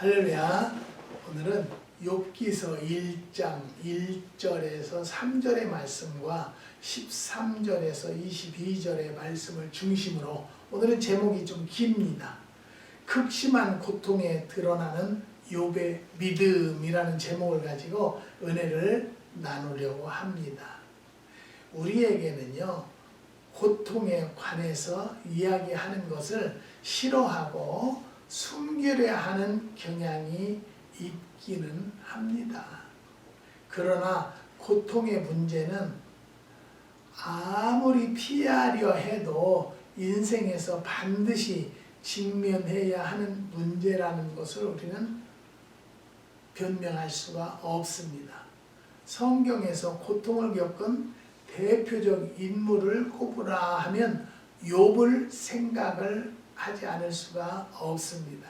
할렐루야. 오늘은 욥기서 1장 1절에서 3절의 말씀과 13절에서 22절의 말씀을 중심으로 오늘은 제목이 좀 깁니다. 극심한 고통에 드러나는 욥의 믿음이라는 제목을 가지고 은혜를 나누려고 합니다. 우리에게는요, 고통에 관해서 이야기하는 것을 싫어하고 숨기려 하는 경향이 있기는 합니다. 그러나 고통의 문제는 아무리 피하려 해도 인생에서 반드시 직면해야 하는 문제라는 것을 우리는 변명할 수가 없습니다. 성경에서 고통을 겪은 대표적 인물을 꼽으라 하면 욥을 생각을 하지 않을 수가 없습니다.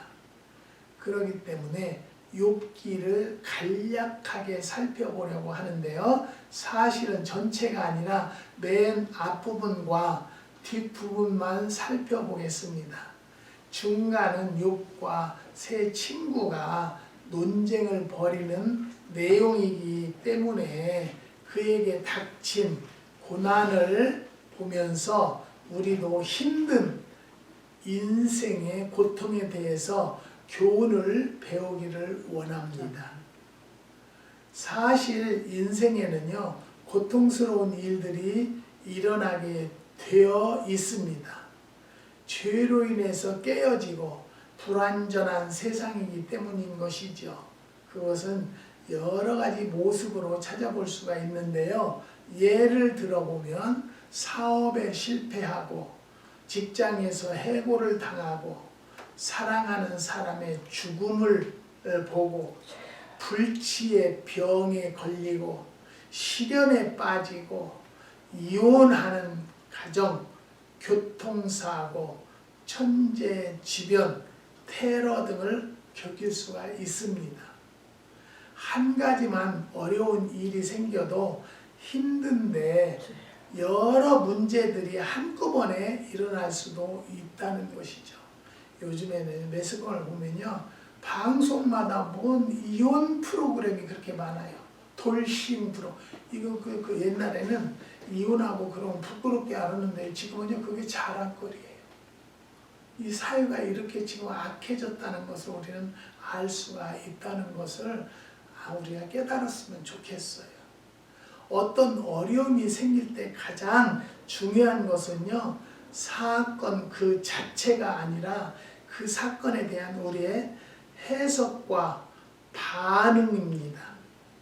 그렇기 때문에 욥기를 간략하게 살펴보려고 하는데요. 사실은 전체가 아니라 맨 앞부분과 뒷부분만 살펴보겠습니다. 중간은 욥과 세 친구가 논쟁을 벌이는 내용이기 때문에 그에게 닥친 고난을 보면서 우리도 힘든 인생의 고통에 대해서 교훈을 배우기를 원합니다. 사실 인생에는요, 고통스러운 일들이 일어나게 되어 있습니다. 죄로 인해서 깨어지고 불완전한 세상이기 때문인 것이죠. 그것은 여러 가지 모습으로 찾아볼 수가 있는데요. 예를 들어보면 사업에 실패하고 직장에서 해고를 당하고 사랑하는 사람의 죽음을 보고 불치의 병에 걸리고 시련에 빠지고 이혼하는 가정, 교통사고, 천재지변, 테러 등을 겪을 수가 있습니다. 한 가지만 어려운 일이 생겨도 힘든데 여러 문제들이 한꺼번에 일어날 수도 있다는 것이죠. 요즘에는 매스컴을 보면요, 방송마다 뭔 이혼 프로그램이 그렇게 많아요. 돌싱 프로. 이거 그 옛날에는 이혼하고 그러면 부끄럽게 알았는데 지금은요, 그게 자랑거리예요. 이 사회가 이렇게 지금 악해졌다는 것을 우리는 알 수가 있다는 것을 우리가 깨달았으면 좋겠어요. 어떤 어려움이 생길 때 가장 중요한 것은요, 사건 그 자체가 아니라 그 사건에 대한 우리의 해석과 반응입니다.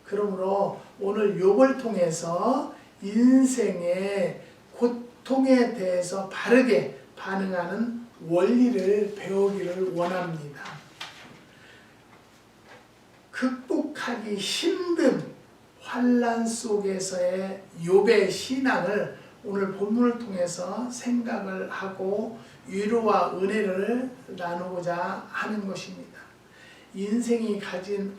그러므로 오늘 욥을 통해서 인생의 고통에 대해서 바르게 반응하는 원리를 배우기를 원합니다. 극복하기 힘든 환난 속에서의 욥의 신앙을 오늘 본문을 통해서 생각을 하고 위로와 은혜를 나누고자 하는 것입니다. 인생이 가진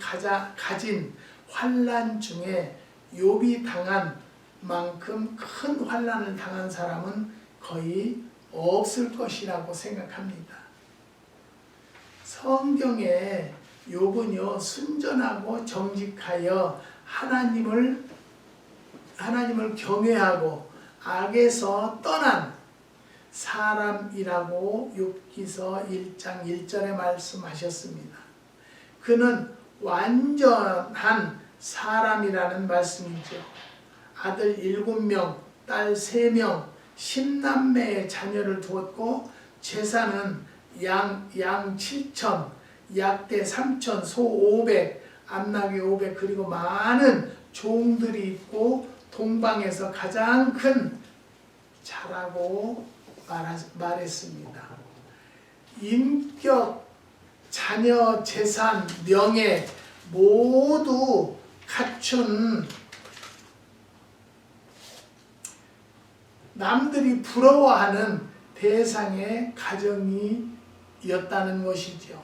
환난 중에 욥이 당한 만큼 큰 환난을 당한 사람은 거의 없을 것이라고 생각합니다. 성경에 욥은요, 순전하고 정직하여 하나님을 경외하고 악에서 떠난 사람이라고 욥기서 1장 1절에 말씀하셨습니다. 그는 완전한 사람이라는 말씀이죠. 아들 7명, 딸 3명, 10남매의 자녀를 두었고 재산은 양 7천, 약대 3천, 소 500, 암나귀 500, 그리고 많은 종들이 있고 동방에서 가장 큰 자라고 말했습니다. 인격, 자녀, 재산, 명예 모두 갖춘 남들이 부러워하는 대상의 가정이었다는 것이죠.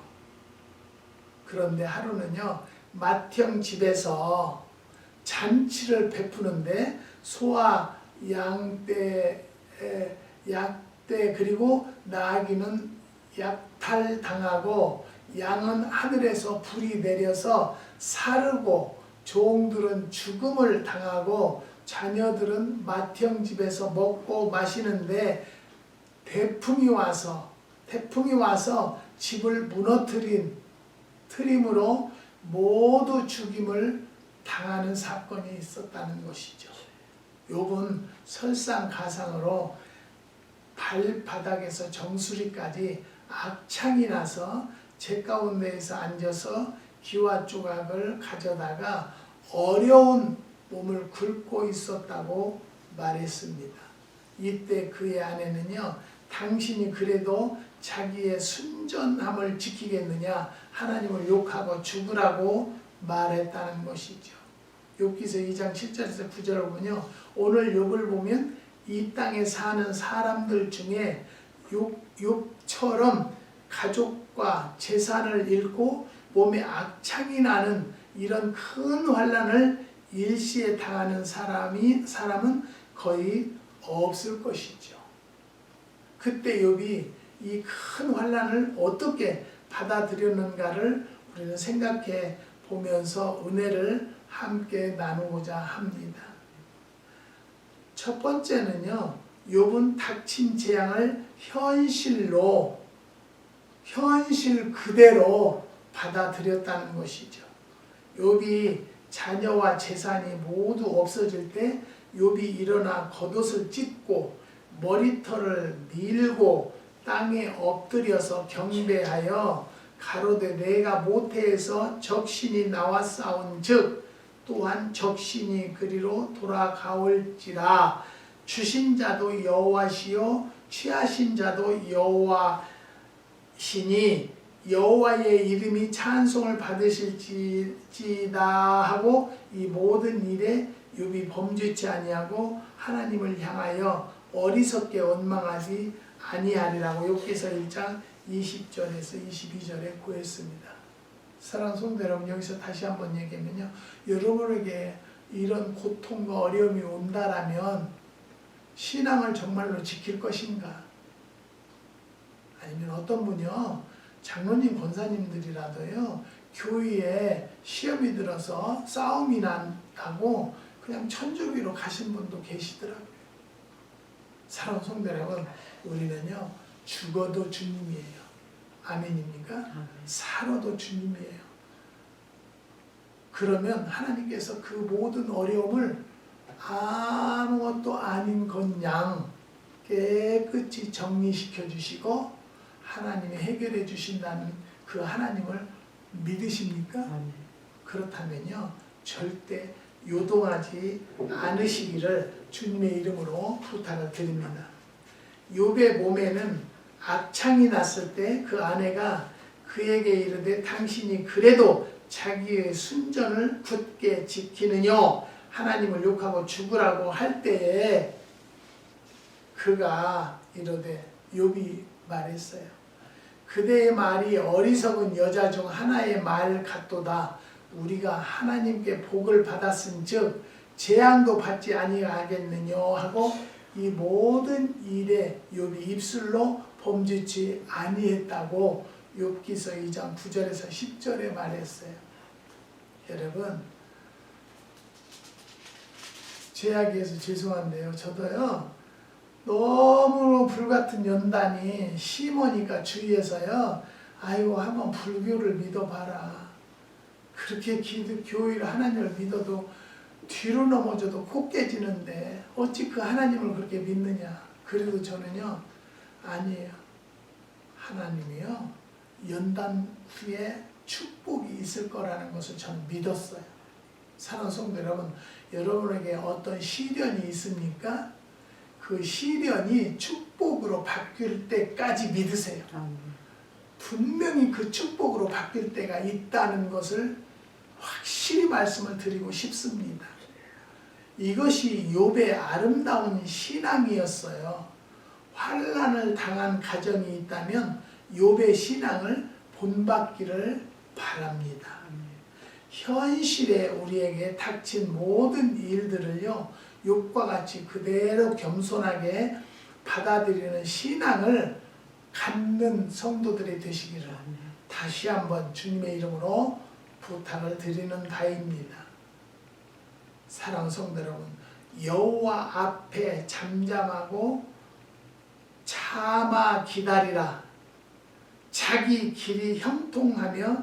그런데 하루는요, 맏형 집에서 잔치를 베푸는데 소와 약대 그리고 나귀는 약탈당하고 양은 하늘에서 불이 내려서 사르고 종들은 죽음을 당하고 자녀들은 맏형 집에서 먹고 마시는데 태풍이 와서 집을 무너뜨림으로 모두 죽임을 당하는 사건이 있었다는 것이죠. 욥은 설상가상으로 발바닥에서 정수리까지 악창이 나서 재 가운데에서 앉아서 기와 조각을 가져다가 어려운 몸을 긁고 있었다고 말했습니다. 이때 그의 아내는요, 당신이 그래도 자기의 순전함을 지키겠느냐, 하나님을 욕하고 죽으라고 말했다는 것이죠. 욥기서 2장 7절에서 9절을 보면요, 오늘 욥을 보면 이 땅에 사는 사람들 중에 욥처럼 가족과 재산을 잃고 몸에 악창이 나는 이런 큰 환난을 일시에 당하는 사람은 거의 없을 것이죠. 그때 욥이 이 큰 환난을 어떻게 받아들였는가를 우리는 생각해 보면서 은혜를 함께 나누고자 합니다. 첫 번째는요, 욥은 닥친 재앙을 현실 그대로 받아들였다는 것이죠. 욥이 자녀와 재산이 모두 없어질 때 욥이 일어나 겉옷을 찢고 머리털을 밀고 땅에 엎드려서 경배하여 가로되 내가 모태에서 적신이 나와 싸운즉 또한 적신이 그리로 돌아가올지라. 주신 자도 여호와시요 취하신 자도 여호와시니 여호와의 이름이 찬송을 받으실지다 하고 이 모든 일에 욥이 범죄치 아니하고 하나님을 향하여 어리석게 원망하지 아니하리라고 욥기서 1장 20절에서 22절에 구했습니다. 사랑하는 성도 여러분, 여기서 다시 한번 얘기하면요, 여러분에게 이런 고통과 어려움이 온다라면 신앙을 정말로 지킬 것인가? 아니면 어떤 분이요, 장로님 권사님들이라도요, 교회에 시험이 들어서 싸움이 난다고 그냥 천주교로 가신 분도 계시더라고요. 사랑하는 성도 여러분, 우리는요, 죽어도 주님이에요. 아멘입니까? 아멘. 살아도 주님이에요. 그러면 하나님께서 그 모든 어려움을 아무것도 아닌 것 양 깨끗이 정리시켜 주시고 하나님이 해결해 주신다는 그 하나님을 믿으십니까? 아멘. 그렇다면요, 절대 요동하지 않으시기를 주님의 이름으로 부탁을 드립니다. 욥의 몸에는 악창이 났을 때 그 아내가 그에게 이르되 당신이 그래도 자기의 순전을 굳게 지키느뇨 하나님을 욕하고 죽으라고 할 때에 그가 이르되 욥이 말했어요. 그대의 말이 어리석은 여자 중 하나의 말 같도다. 우리가 하나님께 복을 받았은즉 재앙도 받지 아니하겠느뇨 하고 이 모든 일에 욥이 입술로 범죄치 아니했다고 욥기서 2장 9절에서 10절에 말했어요. 여러분, 제 이야기해서 죄송한데요, 저도요 너무 불같은 연단이 심하니까 주위에서요, 아이고 한번 불교를 믿어봐라. 그렇게 교회를 하나님을 믿어도 뒤로 넘어져도 코 깨지는데 어찌 그 하나님을 그렇게 믿느냐. 그래도 저는요, 아니에요. 하나님이요, 연단 후에 축복이 있을 거라는 것을 저는 믿었어요. 사랑하는 성도 여러분, 여러분에게 어떤 시련이 있습니까? 그 시련이 축복으로 바뀔 때까지 믿으세요. 분명히 그 축복으로 바뀔 때가 있다는 것을 확실히 말씀을 드리고 싶습니다. 이것이 욥의 아름다운 신앙이었어요. 환난을 당한 가정이 있다면 욥의 신앙을 본받기를 바랍니다. 현실에 우리에게 닥친 모든 일들을요, 욥과 같이 그대로 겸손하게 받아들이는 신앙을 갖는 성도들이 되시기를 다시 한번 주님의 이름으로 부탁을 드리는 바입니다. 사랑하는 성도 여러분, 여호와 앞에 잠잠하고 참아 기다리라. 자기 길이 형통하며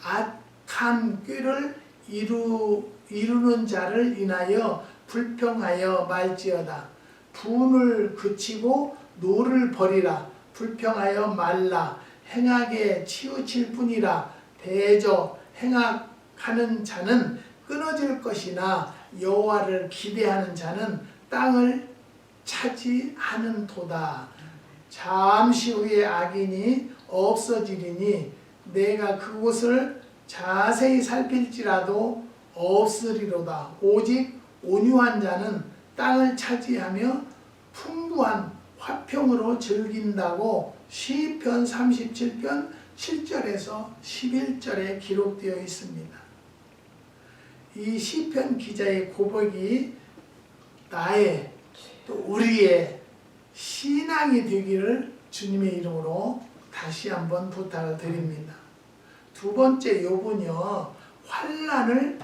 악한 꾀를 이루는 자를 인하여 불평하여 말지어다. 분을 그치고 노를 버리라. 불평하여 말라. 행악에 치우칠 뿐이라. 대저 행악하는 자는 끊어질 것이나 여호와를 기대하는 자는 땅을 차지하는 도다. 잠시 후에 악인이 없어지리니 내가 그곳을 자세히 살필지라도 없으리로다. 오직 온유한 자는 땅을 차지하며 풍부한 화평으로 즐긴다고 시편 37편 7절에서 11절에 기록되어 있습니다. 이 시편 기자의 고백이 나의 또 우리의 신앙이 되기를 주님의 이름으로 다시 한번 부탁을 드립니다. 두 번째 욥은요, 환난을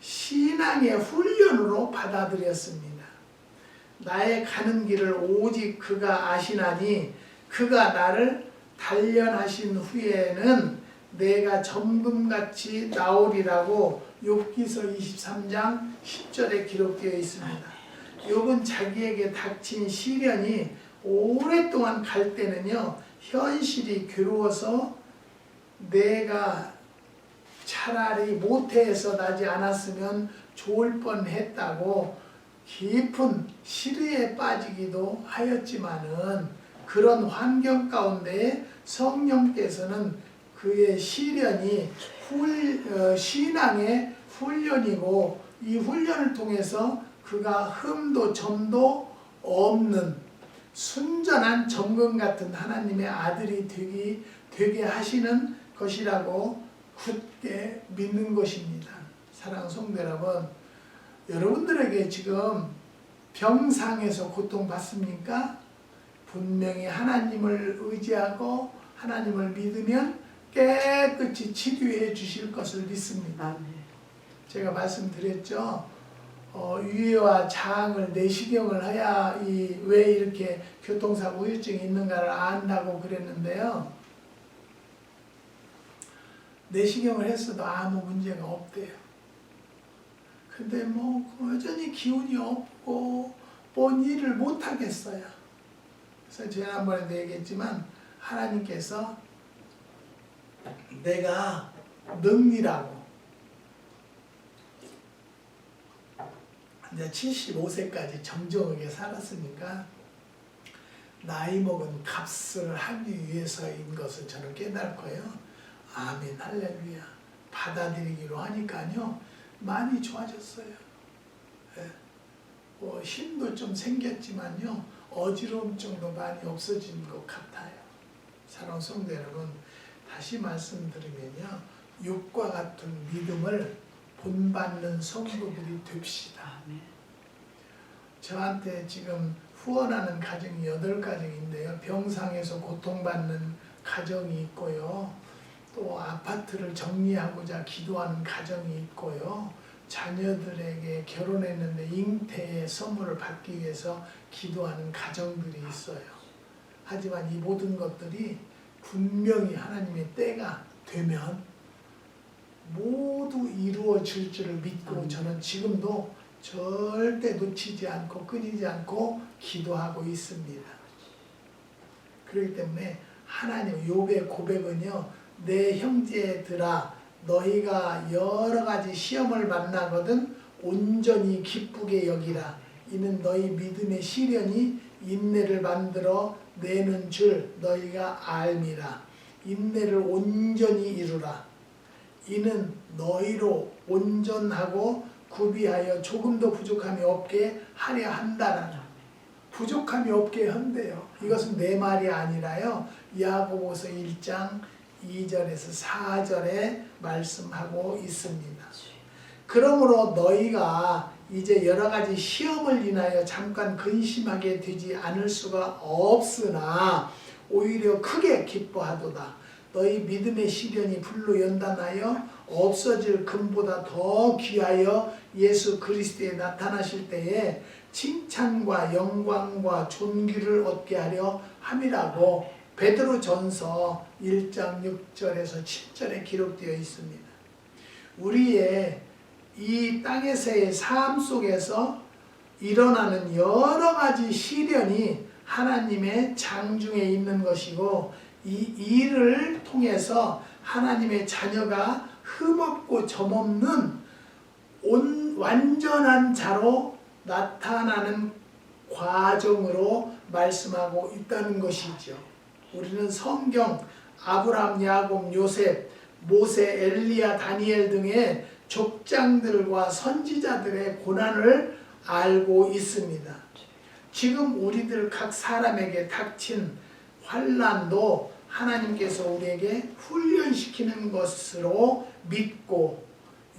신앙의 훈련으로 받아들였습니다. 나의 가는 길을 오직 그가 아시나니 그가 나를 단련하신 후에는 내가 점금같이 나오리라고 욥기서 23장 10절에 기록되어 있습니다. 욥은 자기에게 닥친 시련이 오랫동안 갈 때는요, 현실이 괴로워서 내가 차라리 모태에서 나지 않았으면 좋을 뻔했다고 깊은 시리에 빠지기도 하였지만은, 그런 환경 가운데 성령께서는 그의 시련이 신앙의 훈련이고, 이 훈련을 통해서 그가 흠도 점도 없는 순전한 정금 같은 하나님의 아들이 되게 하시는 것이라고 굳게 믿는 것입니다. 사랑하는 성도 여러분, 여러분들에게 지금 병상에서 고통받습니까? 분명히 하나님을 의지하고 하나님을 믿으면 깨끗이 치료해 주실 것을 믿습니다. 제가 말씀드렸죠. 위와 장을 내시경을 해야 왜 이렇게 교통사고 후유증이 있는가를 안다고 그랬는데요. 내시경을 했어도 아무 문제가 없대요. 근데 여전히 기운이 없고 뭔 일을 못 하겠어요. 그래서 지난번에도 얘기했지만 하나님께서 내가 능리라고 이제 75세까지 정정하게 살았으니까 나이 먹은 값을 하기 위해서인 것을 저는 깨닫고요. 아멘 할렐루야 받아들이기로 하니까요. 많이 좋아졌어요. 네. 힘도 좀 생겼지만요. 어지러움증도 많이 없어진 것 같아요. 사랑하는 성도 여러분, 다시 말씀드리면요. 욥과 같은 믿음을 본받는 성도들이 됩시다. 저한테 지금 후원하는 가정이 8가정인데요. 병상에서 고통받는 가정이 있고요. 또 아파트를 정리하고자 기도하는 가정이 있고요. 자녀들에게 결혼했는데 잉태의 선물을 받기 위해서 기도하는 가정들이 있어요. 하지만 이 모든 것들이 분명히 하나님의 때가 되면 모두 이루어질 줄을 믿고 저는 지금도 절대 놓치지 않고 끊이지 않고 기도하고 있습니다. 그렇기 때문에 하나님, 욥의 고백은요, 내 형제들아 너희가 여러 가지 시험을 만나거든 온전히 기쁘게 여기라. 이는 너희 믿음의 시련이 인내를 만들어 내는 줄 너희가 알미라. 인내를 온전히 이루라. 이는 너희로 온전하고 구비하여 조금도 부족함이 없게 하려 한다라. 부족함이 없게 한대요. 이것은 내 말이 아니라요. 야고보서 1장 2절에서 4절에 말씀하고 있습니다. 그러므로 너희가 이제 여러 가지 시험을 인하여 잠깐 근심하게 되지 않을 수가 없으나 오히려 크게 기뻐하도다. 너희 믿음의 시련이 불로 연단하여 없어질 금보다 더 귀하여 예수 그리스도에 나타나실 때에 칭찬과 영광과 존귀를 얻게 하려 함이라고 베드로전서 1장 6절에서 7절에 기록되어 있습니다. 우리의 이 땅에서의 삶 속에서 일어나는 여러 가지 시련이 하나님의 장중에 있는 것이고, 이 일을 통해서 하나님의 자녀가 흠없고 점없는 완전한 자로 나타나는 과정으로 말씀하고 있다는 것이죠. 우리는 성경 아브라함, 야곱, 요셉, 모세, 엘리야, 다니엘 등의 족장들과 선지자들의 고난을 알고 있습니다. 지금 우리들 각 사람에게 닥친 환난도 하나님께서 우리에게 훈련시키는 것으로 믿고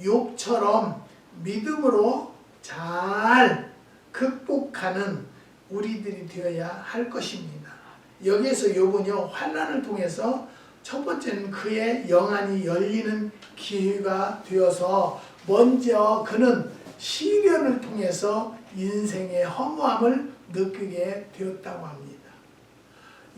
욥처럼 믿음으로 잘 극복하는 우리들이 되어야 할 것입니다. 여기에서 욥은요, 환난을 통해서 첫 번째는 그의 영안이 열리는 기회가 되어서 먼저 그는 시련을 통해서 인생의 허무함을 느끼게 되었다고 합니다.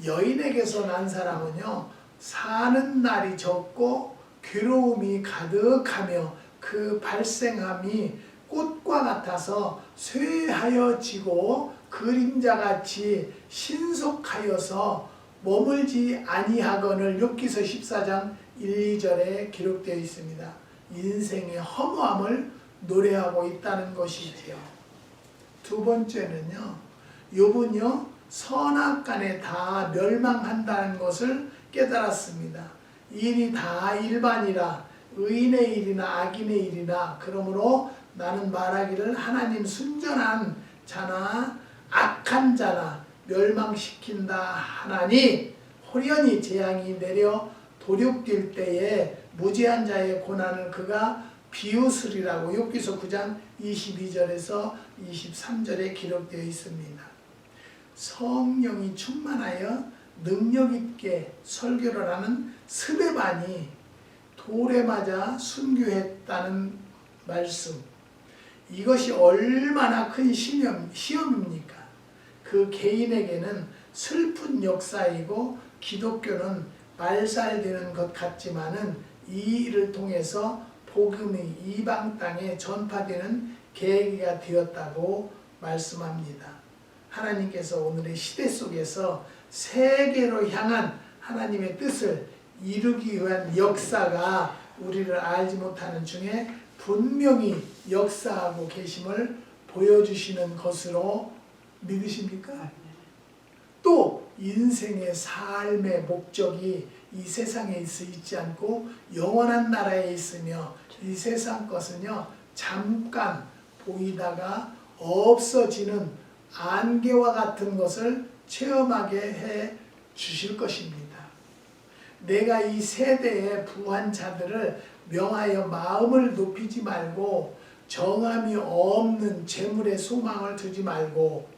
여인에게서 난 사람은요, 사는 날이 적고 괴로움이 가득하며 그 발생함이 꽃과 같아서 쇠하여지고 그림자같이 신속하여서 머물지 아니하거늘 욥기서 14장 1, 2절에 기록되어 있습니다. 인생의 허무함을 노래하고 있다는 것이지요. 두 번째는요, 욥은요, 선악간에 다 멸망한다는 것을 깨달았습니다. 일이 다 일반이라 의인의 일이나 악인의 일이나 그러므로 나는 말하기를 하나님 순전한 자나 악한 자나 멸망시킨다 하나니 호련히 재앙이 내려 도륙될 때에 무죄한 자의 고난을 그가 비웃으리라고 욥기서 9장 22절에서 23절에 기록되어 있습니다. 성령이 충만하여 능력 있게 설교를 하는 스데반이 돌에 맞아 순교했다는 말씀, 이것이 얼마나 큰 시험입니까? 그 개인에게는 슬픈 역사이고 기독교는 말살되는 것 같지만은 이 일을 통해서 복음이 이방 땅에 전파되는 계기가 되었다고 말씀합니다. 하나님께서 오늘의 시대 속에서 세계로 향한 하나님의 뜻을 이루기 위한 역사가 우리를 알지 못하는 중에 분명히 역사하고 계심을 보여주시는 것으로 믿으십니까? 또 인생의 삶의 목적이 이 세상에 있지 않고 영원한 나라에 있으며 이 세상 것은요, 잠깐 보이다가 없어지는 안개와 같은 것을 체험하게 해 주실 것입니다. 내가 이 세대의 부한 자들을 명하여 마음을 높이지 말고 정함이 없는 재물에 소망을 두지 말고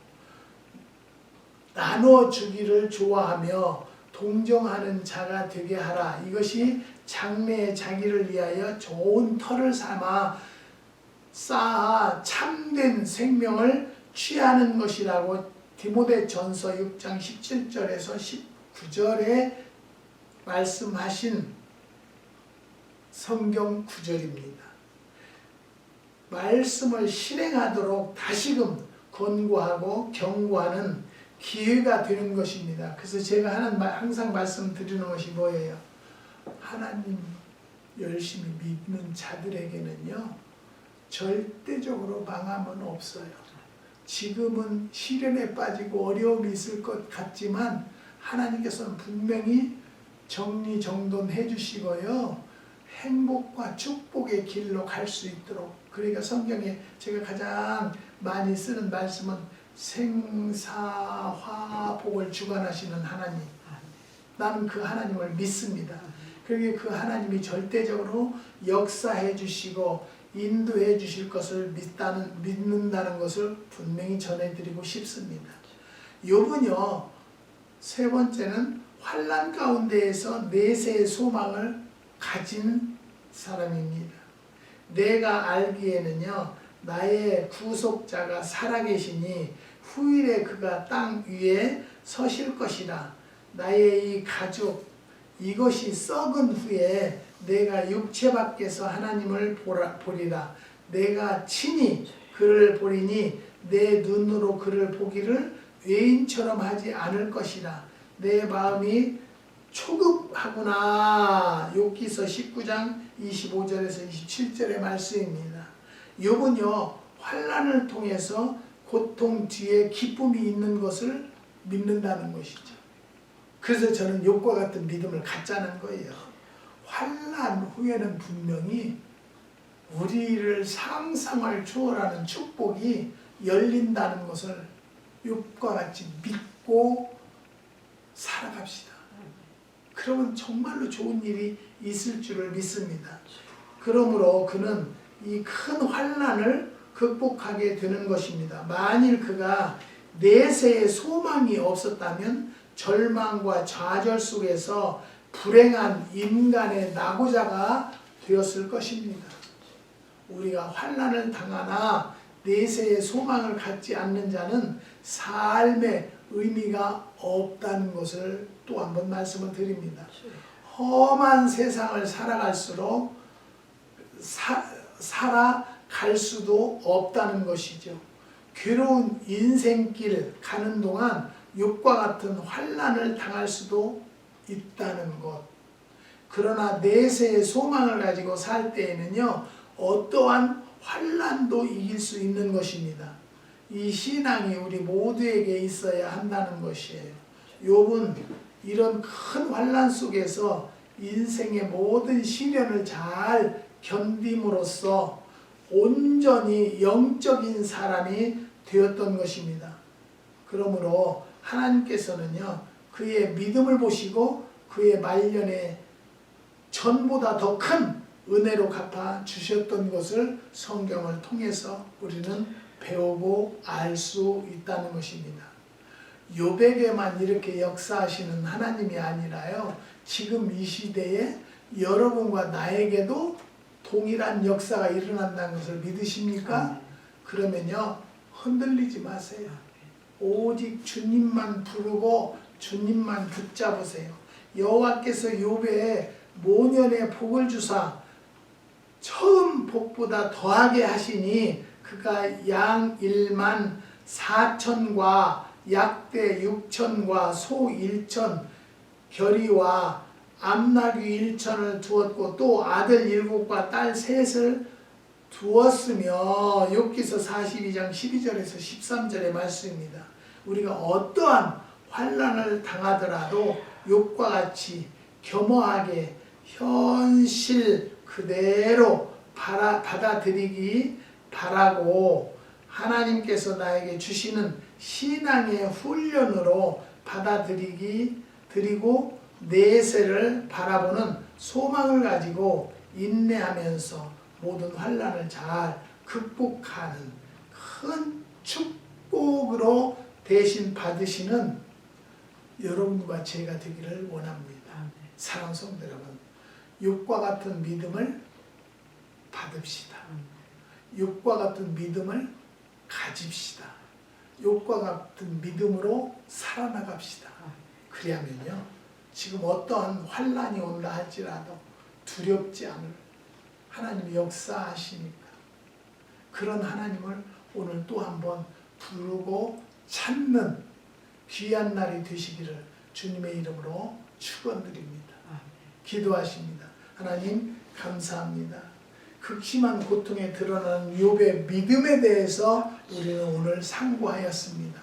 나눠 주기를 좋아하며 동정하는 자가 되게 하라. 이것이 장래의 자기를 위하여 좋은 터를 삼아 쌓아 참된 생명을 취하는 것이라고 디모데전서 6장 17절에서 19절에 말씀하신 성경 구절입니다. 말씀을 실행하도록 다시금 권고하고 경고하는 기회가 되는 것입니다. 그래서 제가 항상 말씀드리는 것이 뭐예요? 하나님 열심히 믿는 자들에게는요, 절대적으로 망함은 없어요. 지금은 시련에 빠지고 어려움이 있을 것 같지만 하나님께서는 분명히 정리정돈해 주시고요, 행복과 축복의 길로 갈 수 있도록. 그러니까 성경에 제가 가장 많이 쓰는 말씀은 생사화복을 주관하시는 하나님, 나는 그 하나님을 믿습니다. 그러기에 그 하나님이 절대적으로 역사해 주시고 인도해 주실 것을 믿는다는 것을 분명히 전해드리고 싶습니다. 욥은요, 세 번째는 환난 가운데에서 내세의 소망을 가진 사람입니다. 내가 알기에는요, 나의 구속자가 살아계시니 후일에 그가 땅 위에 서실 것이라. 나의 이 가죽, 이것이 썩은 후에 내가 육체 밖에서 하나님을 보리라. 내가 친히 그를 보리니 내 눈으로 그를 보기를 외인처럼 하지 않을 것이라. 내 마음이 초급하구나. 욥기서 19장 25절에서 27절의 말씀입니다. 욥은요, 환난을 통해서 고통 뒤에 기쁨이 있는 것을 믿는다는 것이죠. 그래서 저는 욥과 같은 믿음을 갖자는 거예요. 환난 후에는 분명히 우리를 상상을 초월하는 축복이 열린다는 것을 욥과 같이 믿고 살아갑시다. 그러면 정말로 좋은 일이 있을 줄을 믿습니다. 그러므로 그는 이 큰 환난을 극복하게 되는 것입니다. 만일 그가 내세의 소망이 없었다면 절망과 좌절 속에서 불행한 인간의 낙오자가 되었을 것입니다. 우리가 환난을 당하나 내세의 소망을 갖지 않는 자는 삶의 의미가 없다는 것을 또 한 번 말씀을 드립니다. 험한 세상을 살아갈수록 살아갈 수도 없다는 것이죠. 괴로운 인생길 가는 동안 욥과 같은 환난을 당할 수도 있다는 것. 그러나 내세의 소망을 가지고 살 때에는요, 어떠한 환난도 이길 수 있는 것입니다. 이 신앙이 우리 모두에게 있어야 한다는 것이에요. 욥은 이런 큰 환난 속에서 인생의 모든 시련을 잘 견딤으로써 온전히 영적인 사람이 되었던 것입니다. 그러므로 하나님께서는요, 그의 믿음을 보시고 그의 말년에 전보다 더 큰 은혜로 갚아 주셨던 것을 성경을 통해서 우리는 배우고 알 수 있다는 것입니다. 욥에게만 이렇게 역사하시는 하나님이 아니라요, 지금 이 시대에 여러분과 나에게도 동일한 역사가 일어난다는 것을 믿으십니까? 그러면요, 흔들리지 마세요. 오직 주님만 부르고 주님만 붙잡으세요. 여호와께서 욥에 모년의 복을 주사 처음 복보다 더하게 하시니 그가 양 1만 4천과 약대 6천과 소 1천 겨리와 암나귀 1천을 두었고 또 아들 7과 딸 3을 두었으며 욥기서 42장 12절에서 13절의 말씀입니다. 우리가 어떠한 환난을 당하더라도 욥과 같이 겸허하게 현실 그대로 받아들이기 바라고, 하나님께서 나에게 주시는 신앙의 훈련으로 받아들이고 내세를 바라보는 소망을 가지고 인내하면서 모든 환난을 잘 극복하는 큰 축복으로 대신 받으시는 여러분과 제가 되기를 원합니다. 사랑하는 성도 여러분, 욥과 같은 믿음을 받읍시다. 욥과 같은 믿음을 가집시다. 욥과 같은 믿음으로 살아나갑시다. 그래야면요, 지금 어떠한 환난이 온다 할지라도 두렵지 않을 하나님이 역사하시니까 그런 하나님을 오늘 또 한번 부르고 찾는 귀한 날이 되시기를 주님의 이름으로 축원드립니다. 기도하십니다. 하나님 감사합니다. 극심한 고통에 드러나는 욥의 믿음에 대해서 우리는 오늘 상고하였습니다.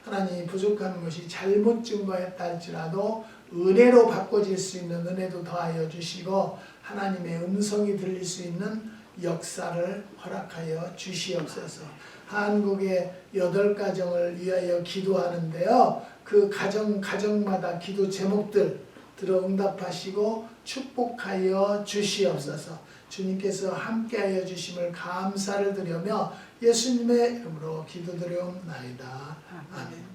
하나님, 부족한 것이 잘못 증거했다 할지라도 은혜로 바꿔질 수 있는 은혜도 더하여 주시고 하나님의 음성이 들릴 수 있는 역사를 허락하여 주시옵소서. 한국의 8가정을 위하여 기도하는데요, 그 가정마다 기도 제목들 들어 응답하시고 축복하여 주시옵소서. 주님께서 함께하여 주심을 감사를 드리며 예수님의 이름으로 기도드리옵나이다. 아멘.